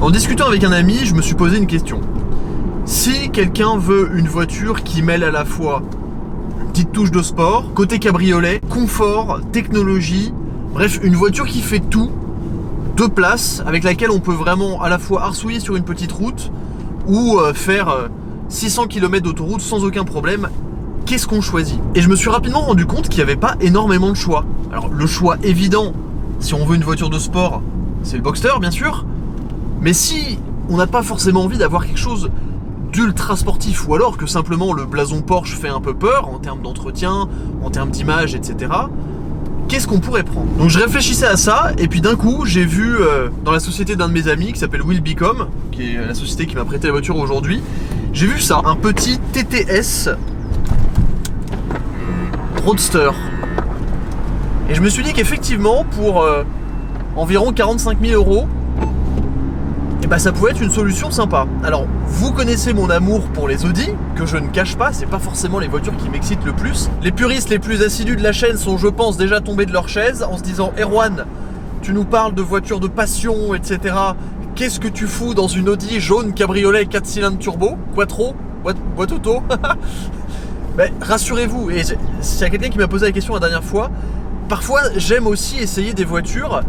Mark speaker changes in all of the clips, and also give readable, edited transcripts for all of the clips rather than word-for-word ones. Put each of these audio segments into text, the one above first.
Speaker 1: En discutant avec un ami, je me suis posé une question. Si quelqu'un veut une voiture qui mêle à la fois une petite touche de sport, côté cabriolet, confort, technologie, bref, une voiture qui fait tout, 2 places, avec laquelle on peut vraiment à la fois arsouiller sur une petite route ou faire 600 km d'autoroute sans aucun problème, qu'est-ce qu'on choisit? Et je me suis rapidement rendu compte qu'il n'y avait pas énormément de choix. Alors le choix évident, si on veut une voiture de sport, c'est le Boxster bien sûr, mais si on n'a pas forcément envie d'avoir quelque chose d'ultra sportif, ou alors que simplement le blason Porsche fait un peu peur en termes d'entretien, en termes d'image, etc., qu'est-ce qu'on pourrait prendre? Donc je réfléchissais à ça, et puis d'un coup j'ai vu dans la société d'un de mes amis qui s'appelle Will Become, qui est la société qui m'a prêté la voiture aujourd'hui, j'ai vu ça, un petit TTS Roadster. Et je me suis dit qu'effectivement pour environ 45 000 €, et bah ça pouvait être une solution sympa. Alors vous connaissez mon amour pour les Audi, que je ne cache pas, c'est pas forcément les voitures qui m'excitent le plus. Les puristes les plus assidus de la chaîne sont, je pense, déjà tombés de leur chaise en se disant « Erwan, tu nous parles de voitures de passion, etc. Qu'est-ce que tu fous dans une Audi jaune cabriolet 4 cylindres turbo, quattro, boîte auto ?» Mais rassurez-vous, et s'il y a quelqu'un qui m'a posé la question la dernière fois, parfois j'aime aussi essayer des voitures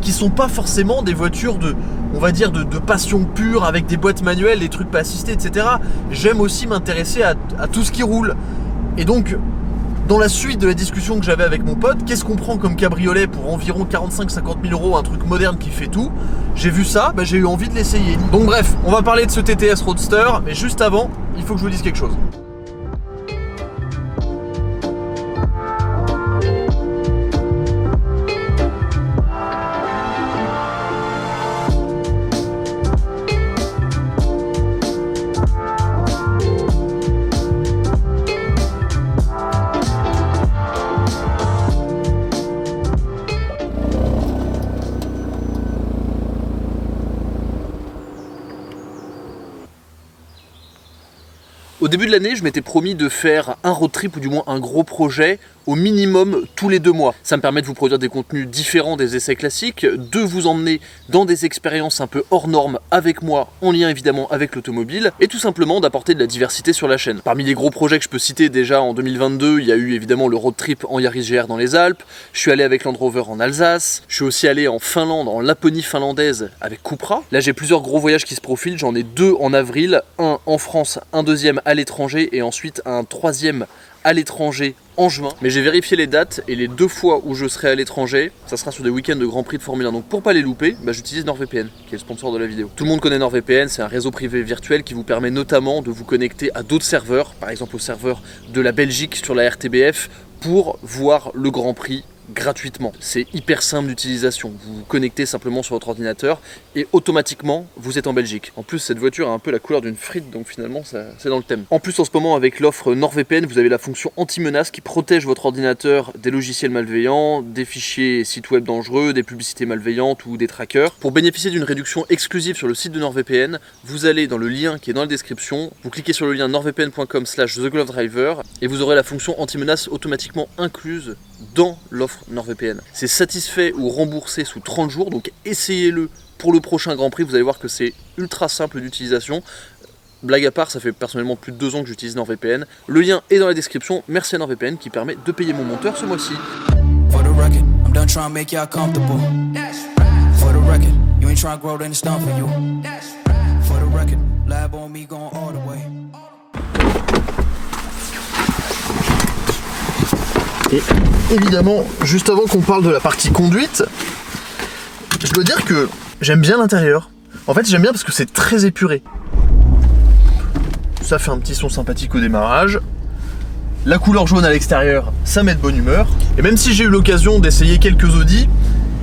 Speaker 1: qui sont pas forcément des voitures de, on va dire, de passion pure avec des boîtes manuelles, des trucs pas assistés, etc. J'aime aussi m'intéresser à tout ce qui roule. Et donc, dans la suite de la discussion que j'avais avec mon pote, qu'est-ce qu'on prend comme cabriolet pour environ 45-50 000 €, un truc moderne qui fait tout? J'ai vu ça, bah, j'ai eu envie de l'essayer. Donc bref, on va parler de ce TTS Roadster, mais juste avant, il faut que je vous dise quelque chose. Au début de l'année, je m'étais promis de faire un road trip ou du moins un gros projet au minimum tous les 2 mois. Ça me permet de vous produire des contenus différents des essais classiques, de vous emmener dans des expériences un peu hors normes avec moi, en lien évidemment avec l'automobile, et tout simplement d'apporter de la diversité sur la chaîne. Parmi les gros projets que je peux citer déjà en 2022, il y a eu évidemment le road trip en Yaris GR dans les Alpes, je suis allé avec Land Rover en Alsace, je suis aussi allé en Finlande, en Laponie finlandaise avec Cupra. Là j'ai plusieurs gros voyages qui se profilent, j'en ai 2 en avril, un en France, un deuxième à l'étranger et ensuite un 3e à l'étranger en juin. Mais j'ai vérifié les dates et les 2 fois où je serai à l'étranger, ça sera sur des week-ends de Grand Prix de Formule 1. Donc pour pas les louper, j'utilise NordVPN, qui est le sponsor de la vidéo. Tout le monde connaît NordVPN, c'est un réseau privé virtuel qui vous permet notamment de vous connecter à d'autres serveurs, par exemple au serveur de la Belgique sur la RTBF, pour voir le Grand Prix gratuitement. C'est hyper simple d'utilisation. Vous vous connectez simplement sur votre ordinateur et automatiquement vous êtes en Belgique. En plus cette voiture a un peu la couleur d'une frite, donc finalement c'est dans le thème. En plus en ce moment avec l'offre NordVPN, vous avez la fonction anti-menace qui protège votre ordinateur des logiciels malveillants, des fichiers sites web dangereux, des publicités malveillantes ou des trackers. Pour bénéficier d'une réduction exclusive sur le site de NordVPN, vous allez dans le lien qui est dans la description, vous cliquez sur le lien nordvpn.com/theglovedriver et vous aurez la fonction anti-menace automatiquement incluse dans l'offre NordVPN. C'est satisfait ou remboursé sous 30 jours, donc essayez-le pour le prochain Grand Prix, vous allez voir que c'est ultra simple d'utilisation. Blague à part, ça fait personnellement plus de 2 ans que j'utilise NordVPN. Le lien est dans la description, merci à NordVPN qui permet de payer mon monteur ce mois-ci. Et évidemment, juste avant qu'on parle de la partie conduite, je dois dire que j'aime bien l'intérieur. En fait, j'aime bien parce que c'est très épuré. Ça fait un petit son sympathique au démarrage. La couleur jaune à l'extérieur, ça met de bonne humeur. Et même si j'ai eu l'occasion d'essayer quelques Audi,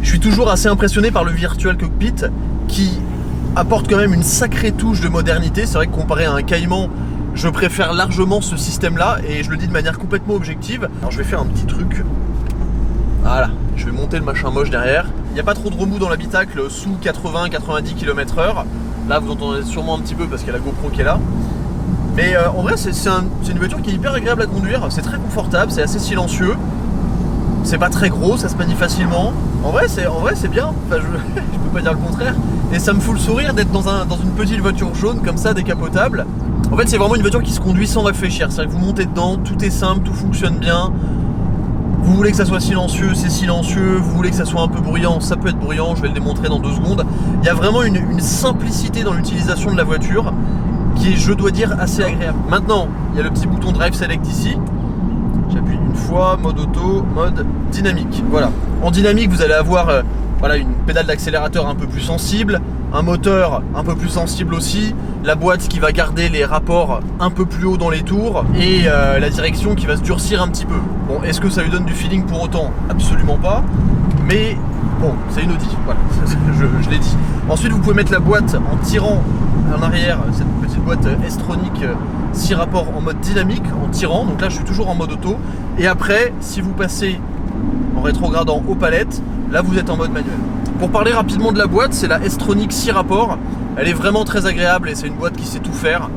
Speaker 1: je suis toujours assez impressionné par le Virtual Cockpit qui apporte quand même une sacrée touche de modernité. C'est vrai que comparé à un Cayman, je préfère largement ce système-là et je le dis de manière complètement objective. Alors je vais faire un petit truc. Voilà, je vais monter le machin moche derrière. Il n'y a pas trop de remous dans l'habitacle sous 80-90 km/h. Là vous entendez sûrement un petit peu parce qu'il y a la GoPro qui est là. Mais en vrai c'est une voiture qui est hyper agréable à conduire. C'est très confortable, c'est assez silencieux. C'est pas très gros, ça se manie facilement. En vrai c'est bien, enfin, je peux pas dire le contraire. Et ça me fout le sourire d'être dans une petite voiture jaune comme ça, décapotable. En fait c'est vraiment une voiture qui se conduit sans réfléchir. C'est-à-dire que vous montez dedans, tout est simple, tout fonctionne bien. Vous voulez que ça soit silencieux, c'est silencieux. Vous voulez que ça soit un peu bruyant, ça peut être bruyant. Je vais le démontrer dans 2 secondes. Il y a vraiment une simplicité dans l'utilisation de la voiture qui est, je dois dire, assez agréable. Maintenant, il y a le petit bouton Drive Select ici. J'appuie une fois, mode auto, mode dynamique. Voilà. En dynamique, vous allez avoir voilà, une pédale d'accélérateur un peu plus sensible, un moteur un peu plus sensible aussi, la boîte qui va garder les rapports un peu plus haut dans les tours et la direction qui va se durcir un petit peu. Bon, est-ce que ça lui donne du feeling pour autant? Absolument pas. Mais bon, c'est une Audi, voilà, je l'ai dit. Ensuite, vous pouvez mettre la boîte en tirant en arrière, cette petite boîte S-Tronic 6 rapports en mode dynamique, en tirant. Donc là, je suis toujours en mode auto. Et après, si vous passez en rétrogradant aux palettes, là, vous êtes en mode manuel. Pour parler rapidement de la boîte, c'est la S-Tronic 6 rapports. Elle est vraiment très agréable et c'est une boîte qui sait tout faire.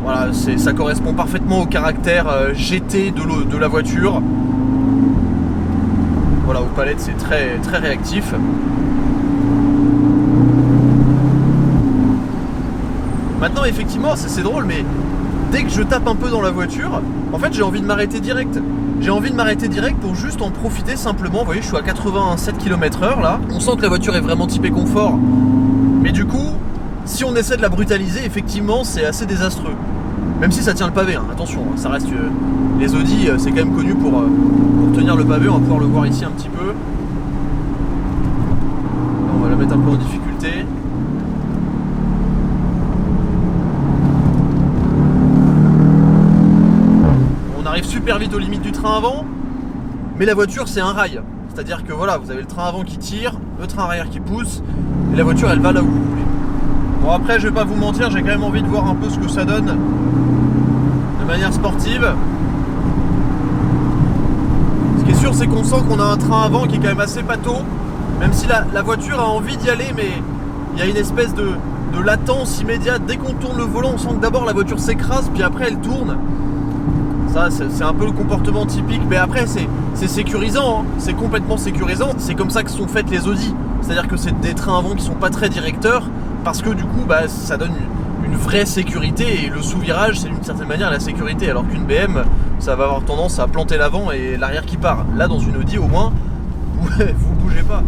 Speaker 1: Voilà, ça correspond parfaitement au caractère GT de la voiture. Voilà, aux palettes, c'est très, très réactif. Maintenant, effectivement, c'est drôle, mais dès que je tape un peu dans la voiture, en fait, j'ai envie de m'arrêter direct. J'ai envie de m'arrêter direct pour juste en profiter simplement. Vous voyez, je suis à 87 km/h là. On sent que la voiture est vraiment typée confort. Mais du coup, si on essaie de la brutaliser, effectivement, c'est assez désastreux. Même si ça tient le pavé, hein. Attention, ça reste... les Audi, c'est quand même connu pour tenir le pavé. On va pouvoir le voir ici un petit peu. On va la mettre un peu en difficulté. On arrive super vite aux limites du train avant, mais la voiture c'est un rail. C'est-à-dire que voilà, vous avez le train avant qui tire, le train arrière qui pousse, et la voiture elle va là où vous voulez. Bon après, je vais pas vous mentir, j'ai quand même envie de voir un peu ce que ça donne de manière sportive. Ce qui est sûr, c'est qu'on sent qu'on a un train avant qui est quand même assez pâteau, même si la voiture a envie d'y aller, mais il y a une espèce de latence immédiate. Dès qu'on tourne le volant, on sent que d'abord la voiture s'écrase, puis après elle tourne. Ça, c'est un peu le comportement typique, mais après c'est sécurisant, hein. C'est complètement sécurisant. C'est comme ça que sont faites les Audi. C'est-à-dire que c'est des trains avant qui sont pas très directeurs, parce que du coup, bah, ça donne une vraie sécurité, et le sous-virage, c'est d'une certaine manière la sécurité, alors qu'une BM, ça va avoir tendance à planter l'avant et l'arrière qui part. Là, dans une Audi, au moins, vous bougez pas.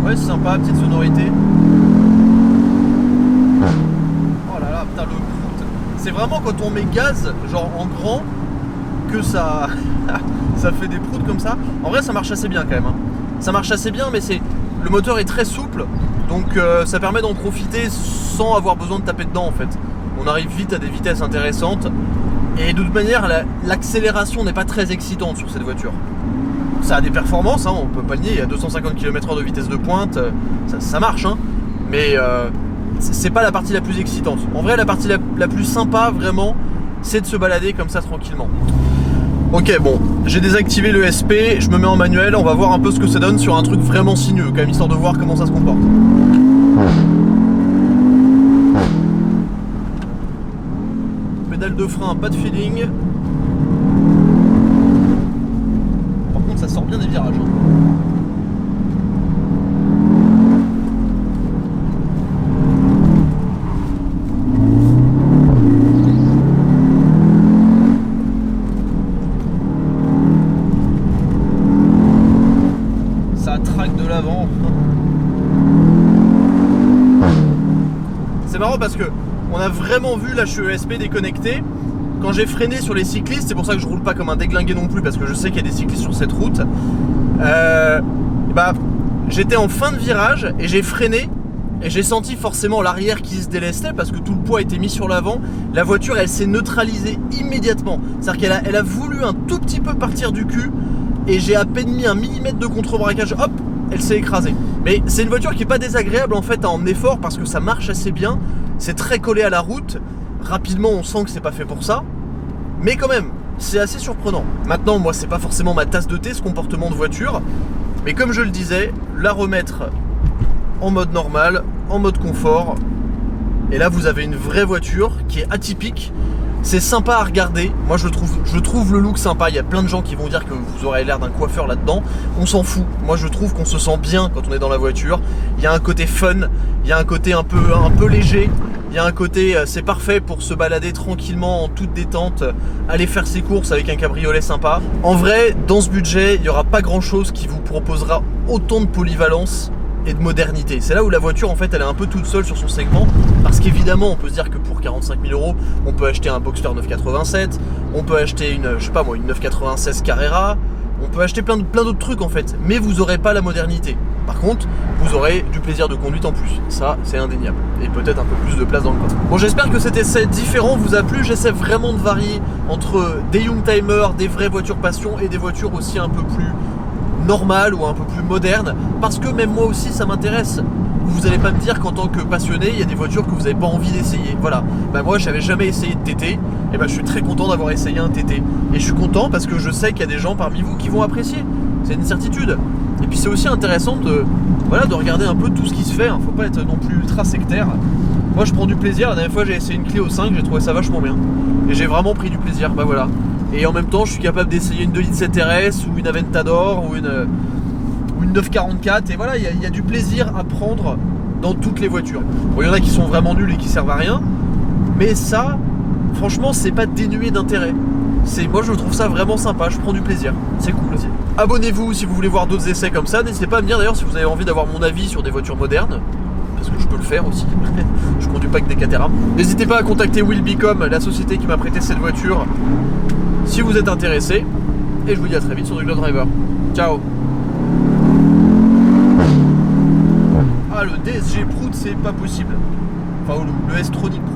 Speaker 1: Ouais, c'est sympa, petite sonorité. Oh là là, putain, le prout. C'est vraiment quand on met gaz, genre en grand, que ça fait des proutes comme ça. En vrai, ça marche assez bien quand même, hein. Ça marche assez bien, mais le moteur est très souple, donc ça permet d'en profiter sans avoir besoin de taper dedans en fait. On arrive vite à des vitesses intéressantes, et de toute manière, l'accélération n'est pas très excitante sur cette voiture. Ça a des performances, hein, on peut pas le nier, il y a 250 km/h de vitesse de pointe, ça marche, hein, mais c'est pas la partie la plus excitante. En vrai, la partie la plus sympa, vraiment, c'est de se balader comme ça tranquillement. Ok, bon, j'ai désactivé le SP, je me mets en manuel, on va voir un peu ce que ça donne sur un truc vraiment sinueux, quand même, histoire de voir comment ça se comporte. Pédale de frein, pas de feeling. Ça sort bien des virages, hein. Ça traque de l'avant. C'est marrant parce que on a vraiment vu la ESP déconnectée. Quand j'ai freiné sur les cyclistes, c'est pour ça que je roule pas comme un déglingué non plus, parce que je sais qu'il y a des cyclistes sur cette route. J'étais en fin de virage et j'ai freiné et j'ai senti forcément l'arrière qui se délestait parce que tout le poids était mis sur l'avant. La voiture, elle s'est neutralisée immédiatement. C'est-à-dire qu'elle a voulu un tout petit peu partir du cul et j'ai à peine mis 1 millimètre de contre-braquage, hop, elle s'est écrasée. Mais c'est une voiture qui est pas désagréable en fait à emmener fort parce que ça marche assez bien. C'est très collé à la route. Rapidement, on sent que c'est pas fait pour ça, mais quand même, c'est assez surprenant. Maintenant, moi, c'est pas forcément ma tasse de thé, ce comportement de voiture, mais comme je le disais, la remettre en mode normal, en mode confort, et là, vous avez une vraie voiture qui est atypique. C'est sympa à regarder, moi je trouve le look sympa, il y a plein de gens qui vont dire que vous aurez l'air d'un coiffeur là-dedans, on s'en fout, moi je trouve qu'on se sent bien quand on est dans la voiture, il y a un côté fun, il y a un côté un peu léger, il y a un côté, c'est parfait pour se balader tranquillement en toute détente, aller faire ses courses avec un cabriolet sympa. En vrai, dans ce budget, il n'y aura pas grand chose qui vous proposera autant de polyvalence et de modernité. C'est là où la voiture en fait elle est un peu toute seule sur son segment, parce qu'évidemment on peut se dire que pour 45 000 €, on peut acheter un Boxster 987, on peut acheter une 996 Carrera, on peut acheter plein d'autres trucs en fait, mais vous aurez pas la modernité. Par contre, vous aurez du plaisir de conduite en plus, ça c'est indéniable, et peut-être un peu plus de place dans le coffre. Bon, j'espère que cet essai différent vous a plu, j'essaie vraiment de varier entre des Youngtimer, des vraies voitures passion et des voitures aussi un peu plus normales ou un peu plus modernes, parce que même moi aussi ça m'intéresse. Vous n'allez pas me dire qu'en tant que passionné, il y a des voitures que vous n'avez pas envie d'essayer. Voilà, moi j'avais jamais essayé de TT, et je suis très content d'avoir essayé un TT. Et je suis content parce que je sais qu'il y a des gens parmi vous qui vont apprécier, c'est une certitude. Et puis c'est aussi intéressant de regarder un peu tout ce qui se fait, faut pas être non plus ultra sectaire. Moi je prends du plaisir, la dernière fois j'ai essayé une Clio 5, j'ai trouvé ça vachement bien. Et j'ai vraiment pris du plaisir, voilà. Et en même temps je suis capable d'essayer une 2.7 RS ou une Aventador ou une 944, et voilà, il y a du plaisir à prendre dans toutes les voitures. Bon, il y en a qui sont vraiment nuls et qui servent à rien, mais ça, franchement, c'est pas dénué d'intérêt. Moi je trouve ça vraiment sympa, je prends du plaisir, c'est cool aussi. Abonnez-vous si vous voulez voir d'autres essais comme ça, n'hésitez pas à me dire d'ailleurs si vous avez envie d'avoir mon avis sur des voitures modernes, parce que je peux le faire aussi, je conduis pas que des Caterham. N'hésitez pas à contacter Will Become, la société qui m'a prêté cette voiture, si vous êtes intéressé, et je vous dis à très vite sur The Glow Driver. Ciao. Ah, le DSG Prout, c'est pas possible. Enfin, le S-Tronic Prout.